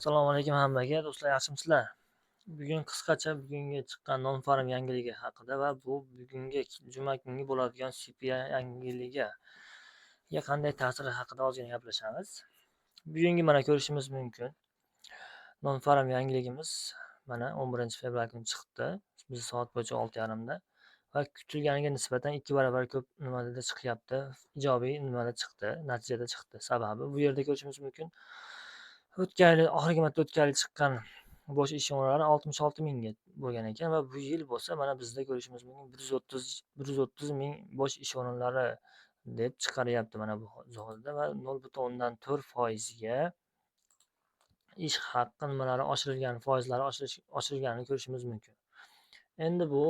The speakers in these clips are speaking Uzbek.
Assalomu alaykum hammaga. Do'stlar, yaxshimisizlar? Bugun qisqacha bugunga chiqqan non-farm yangiligi haqida va bu bugungi juma kungi bo'ladigan CPI yangiligiga qanday ta'siri haqida ozgina gaplashamiz. Bugungi mana ko'rishimiz mumkin. Non-farm yangiligimiz mana 11 fevral kuni chiqdi. Biz soat bo'yicha 6:30 va kutilganiga nisbatan 2 barobar ko'p nimada chiqyapti. Ijobiy nimada chiqdi, natijada chiqdi. Sababi bu yerda ko'rishimiz mumkin. Oxirgi marta o'tgan yil chiqqan bo'sh ish o'rinlari 66 mingga bo'lgan ekan va bu yil bo'lsa mana bizda ko'rishimiz mumkin 130 ming bo'sh ish o'rinlari deb chiqaryapti mana bu zonada va 0,4% ga ish haqi nimalari oshirilgan, foizlari oshirilganini ko'rishimiz mumkin. Endi bu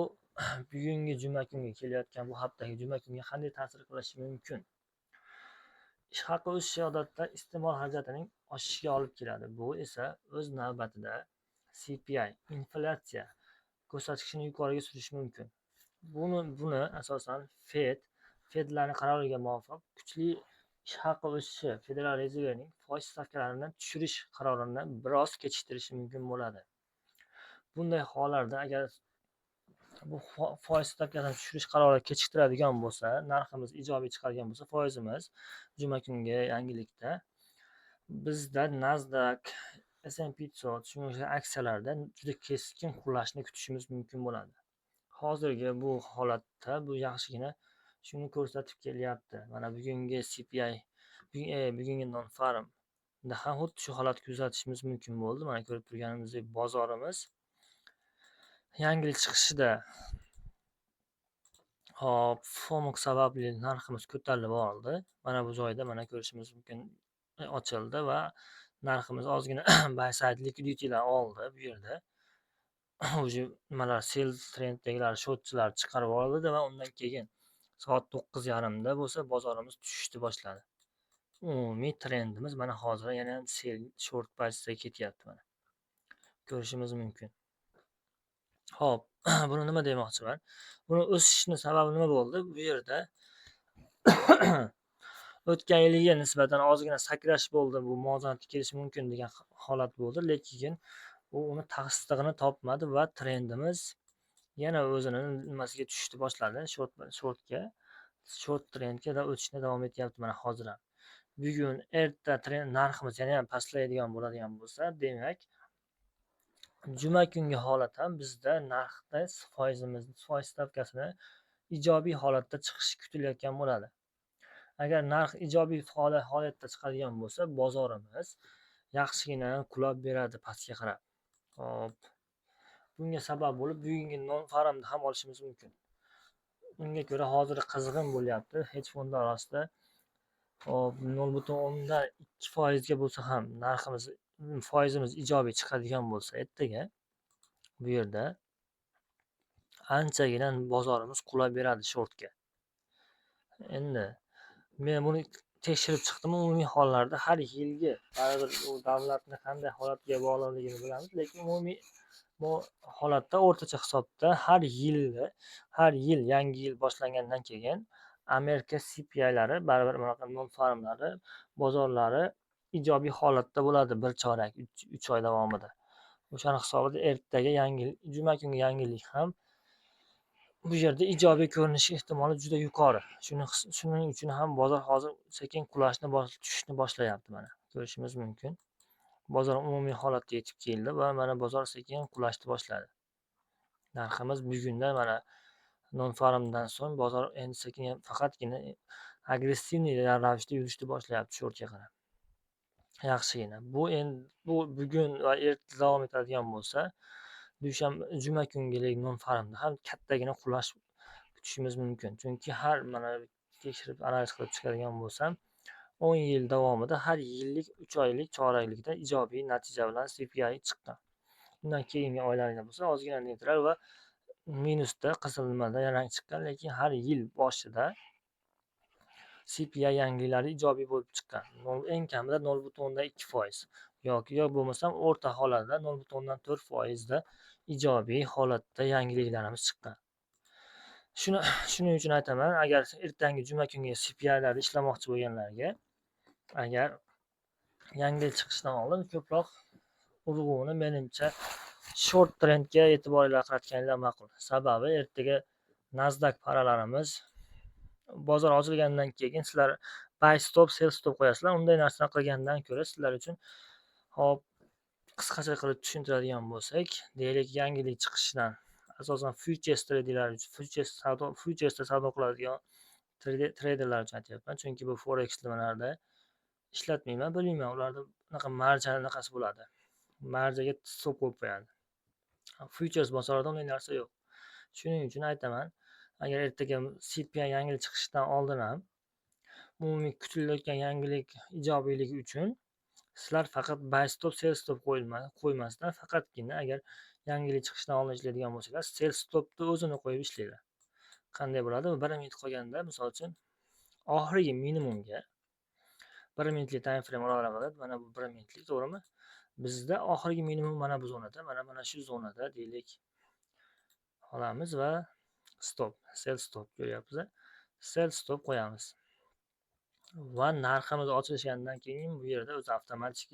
bugungi juma kunga kelayotgan bu haftagi juma kunga qanday ta'sir qilishi mumkin? Ish haqi o'sishi odatda iste'mol xarajatining oshishiga olib keladi. Bu esa o'z navbatida CPI inflyatsiya ko'rsatkichini yuqoriga surishi mumkin. Buni asosan Fedlarning qaroriga muvofiq kuchli ish haqi o'sishi Federal rezervining foiz stavkalarini tushirish qarorini biroz kechiktirishi mumkin bo'ladi. Bunday hollarda agar bu foiz stavkalarini tushirish qarori kechiktiradigan bo'lsa, narximiz ijobiy chiqadigan bo'lsa, foizimiz juma kungi yangilikda bizda Nasdaq, S&P 500 shunga aksiyalarda juda keskin qulashni kutishimiz mumkin bo'ladi. Hozirgi bu holatda bu yaxshigina shuni ko'rsatib kelyapti. Mana bugungi CPI, bugungi non-farm da ham xuddi shu holatni kuzatishimiz mumkin bo'ldi. Mana ko'rib turganimizdek bozorimiz yangilik chiqishida FOMC sababli narximiz ko'tarilib oldi. Mana bu joyda mana ko'rishimiz mumkin ochildi va narximiz ozgina buy side liquidity'lar oldi bu yerda. Уже nimalar sell trenddagilar shortchilar chiqarib oldi va undan keyin soat 9:30 da bo'lsa bozorimiz tushishni boshladi. Umumiy trendimiz mana hozir yana sell short bazasiga ketyapti mana. Ko'rishimiz mumkin. Xo'p, buni nima demoqchiman? Buni o'sishni sababi nima bo'ldi? Bu yerda o'tgan yilga nisbatan ozgina sakrash bo'ldi. Bu muvozanatga kelishi mumkin degan holat bo'ldi, lekin u uni tasdig'ini topmadi va trendimiz yana o'zini nimasiga tushishni boshladi, short trendga o'tishni davom etyapti mana hozir ham. Bugun erta trend narximiz yana ham pastlaydigan bo'ladigan bo'lsa, demak juma kungi holat ham bizda narxda foiz stavkasini ijobiy holatda chiqishi kutilayotgan bo'ladi. Agar narx ijobiy holatda chiqadigan bo'lsa, bozorimiz yaxshigina qulab beradi pastga qarab. Hop. Bunga sabab bo'lib bugungi non-farmni ham olishimiz mumkin. Unga ko'ra hozir qizg'in bo'lyapti hedge fondlar orasida. 0,2% ga bo'lsa ham foizimiz ijobiy chiqadigan bo'lsa, ertaga bu yerda anchagina bozorimiz qulab beradi shortga. Endi men buni tekshirib chiqdim. Umumiy hollarda har yilgi baribir u davlatni qanday holatga bog'liqligini bilamiz, lekin umumiy bu holatda o'rtacha hisobda har yil yangi yil boshlangandan keyin Amerika CPI'lari baribir bunaqa non-farmlari bozorlari ijobiy holatda bo'ladi bir chorak 3 oy davomida. O'shani hisobida ertaga juma kungi yangilik ham bu yerda ijobiy ko'rinishi ehtimoli juda yuqori. Shuning uchun ham bozor hozir sekin tushishni boshlayapti mana. Ko'rishimiz mumkin. Bozor umumiy holatga yetib keldi va mana bozor sekin qulashni boshladi. Narximiz bugundan mana non-farmdan so'ng bozor endi sekin faqatgina agressiv ravishda yurishni boshlayapti shortga qarab. Yaxshigina. Bu bugun va erta davom etadigan bo'lsa, juma kungilik non-farmda ham kattagina qulash kutishimiz mumkin. Chunki har mana tekshirib analiz qilib chiqadigan bo'lsam, 10 yil davomida har yillik 3 oylik choraklikda ijobiy natija bilan CPI chiqqan. Undan keyingi oylarda bo'lsa ozgina neytral va minusda qizil nimada rang chiqqan, lekin har yil boshida CPI yangiliklari ijobiy bo'lib chiqqan. Eng kamida 0,2% yoki bo'lmasam o'rta holatda 0,4% da ijobiy holatda yangiliklarimiz chiqqan. Shuning uchun aytaman, agar ertangi juma kungi CPI'larda ishlamoqchi bo'lganlarga, agar yangilik chiqishidan oldin ko'proq urg'uni menimcha short trendga e'tiboringlar qaratganinglar ma'qul. Sababi ertaga Nasdaq paralarimiz bozor ochilgandan keyin sizlar buy stop, sell stop qo'yasizlar. Unday narsani qilgandan ko'ra sizlar uchun hop qisqacha qilib tushuntiradigan bo'lsak, deylik yangilik chiqishidan asosan futures futuresda savdo qiladigan treyderlar uchun aytyapman. Chunki bu forex nimalarda ishlatmayman, bilmayman. Ularda bunaqa marja anaqasi bo'ladi. Marjaga stop qo'yib qo'yadi. Futures bozorida unday narsa yo'q. Shuning uchun aytaman, agar ertaga CPI yangilik chiqishidan oldin ham umumiy kutilayotgan yangilik ijobiyligi uchun sizlar faqat buy stop, sell stop qo'ymasdan faqatgina agar yangilik chiqishidan oldin ishlaydigan bo'lsangiz, sell stopni o'zini qo'yib ishlanglar. Qanday bo'ladi? 1 minut qolganda, misol uchun, oxirgi minimumga 1 minutlik time frame olaraqada, mana bu 1 minutlik, to'g'rimi? Bizda oxirgi minimum mana bu zonada, mana shu zonada deylik olamiz va stop, sell stop ko'ryapsiz. Sell stop qo'yamiz. Va narximiz ochilishgandan keyin bu yerda o'zi avtomatik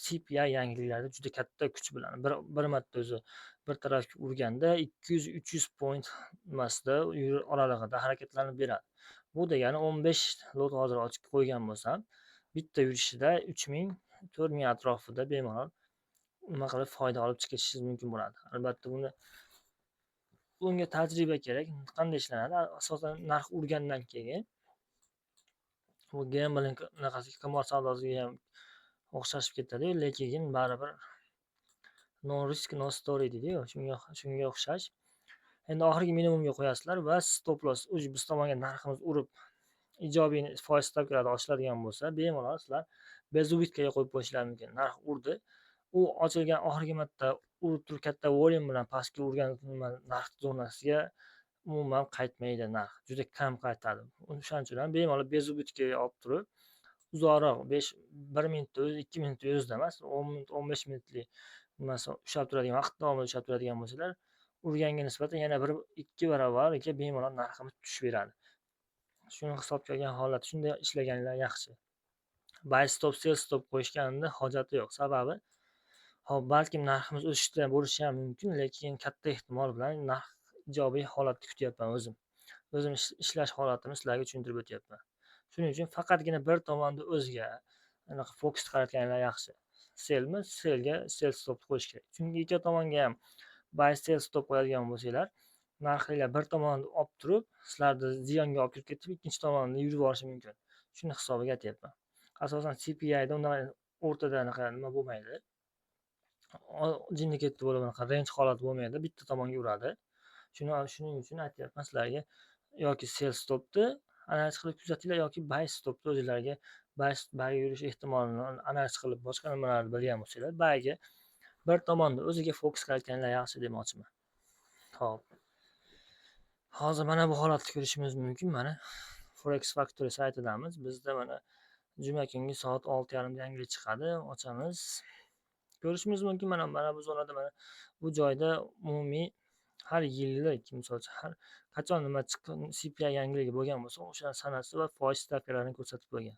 CPI yangiliklarda juda katta kuch bilan bir marta o'zi bir tarafga urganda 200-300 point emasda oralig'ida harakatlanib beradi. Bu degani 15 lot hozir ochib qo'ygan bo'lsam, bitta yurishida 3000, 4000 atrofida bemalol nima qilib foyda olib chiqishingiz mumkin bo'ladi. Albatta bunga tajriba kerak. Qanday ishlanadi? Asosan narx urgandan keyin bu gambling anaqasi, qimor savdosiga ham o'xshashib ketadi, lekin baribir no risk no story deydi-ku, shunga o'xshash. Endi oxirgi minimumga qo'yasizlar va stop loss biz tomonga narximiz urib ijobiy foiz stavkalari ochiladigan bo'lsa, bemalol sizlar bez ubitkaga qo'yib qo'yishingiz mumkin. Narx urdi, u ochilgan oxirgi marta urib turib katta volyum bilan pastga urgan narx zonasiga umuman qaytmaydi narx. Juda kam qaytadi. O'shaning uchun ham bemalol bez ubitkaga olib turib, uzoqroq 1 minutda o'zi 2 minutda o'zida emas, 10 minut, 15 minutlik nimasi ushlab turadigan, vaqt davomida ushlab turadigan bo'lsalar, urganga nisbatan yana 1-2 barobarga bemalol narximiz tushib beradi. Shuni hisobga olgan holat, shunday ishlaganlar yaxshi. Buy stop, sell stop qo'yishganida hojati yo'q. Sababi hop balkim narximiz o'sishda bo'lishi ham mumkin, lekin katta ehtimol bilan narx ijobiy holatda kutyapman o'zim ishlash holatini sizlarga tushuntirib o'tyapman. Shuning uchun faqatgina bir tomonda o'ziga anaqa fokus qaratganlar yaxshi. Sellmi? Sellga sell stop qo'yish kerak. Chunki ikki tomonga ham buy sell stop qo'yadigan bo'lsanglar, narxlar bir tomonda olib turib, sizlarni ziyonga olib kirib ketib, ikkinchi tomonda yurib borishi mumkin. Shuni hisobiga aytyapman. Asosan CPIda unday o'rtada anaqa nima bo'lmaydi. Jinni ketdi bo'lib anaqa range holat bo'lmaydi, bitta tomonga uradi. Shuning uchun aytyapman sizlarga, yoki sell stopni analiz qilib kuzatinglar, yoki buy stopni o'zinglarga buy yurish ehtimolini analiz qilib boshqa nimalarni bilgan bo'lsanglar, buyga bir tomonda o'ziga fokus qaratganlar yaxshi demoqchiman. Xo'p. Hozir mana bu holatni ko'rishimiz mumkin. Mana Forex Factory saytidamiz. Bizda mana juma kungi soat 6:30 da yangilik chiqadi. Ochamiz. Ko'rishimiz mumkin. Mana bu zonada, mana bu joyda umumiy har yillik, misol uchun har qachon nima chiqqan CPI yangiligi bo'lgan bo'lsa, o'sha sanasi va foiz stavkalarini ko'rsatib qo'ygan.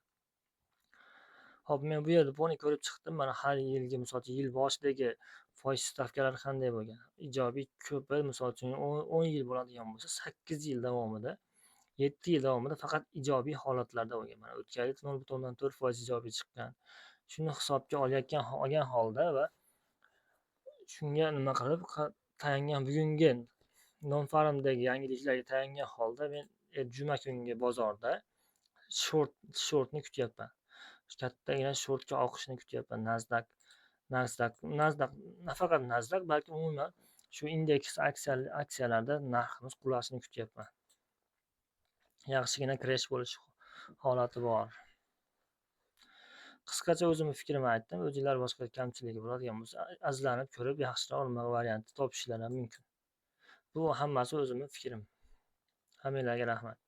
Hop, men bu yerda buni ko'rib chiqdim. Mana har yilgi, misol uchun yil boshidagi foiz stavkalari qanday bo'lgan. Ijobiy ko'pi, misol uchun 10 yil bo'ladigan bo'lsa, 8 yil davomida, 7 yil davomida faqat ijobiy holatlarda bo'lgan. Mana o'tgan yil 0.4% ijobiy chiqqan. Shuni hisobga olgan holda va shunga nima qilib tayangan bugungi non-farmdagi yangiliklarga tayangan holda men juma kungi bozorda shortni kutyapman. Kattagina shortga oqishini kutyapman. Nasdaq, nafaqat Nasdaq, balki umuman shu indeks aksiyalarda narximiz qulashini kutyapman. Yaxshigina crash bo'lish holati bor. Qisqacha o'zimning fikrimni aytdim. O'zinglar boshqa kamchiligi bo'ladigan bo'lsa, azlanib ko'rib yaxshiroq nima variantni topishingiz mumkin. Bu hammasi o'zimning fikrim. Hammanglarga rahmat.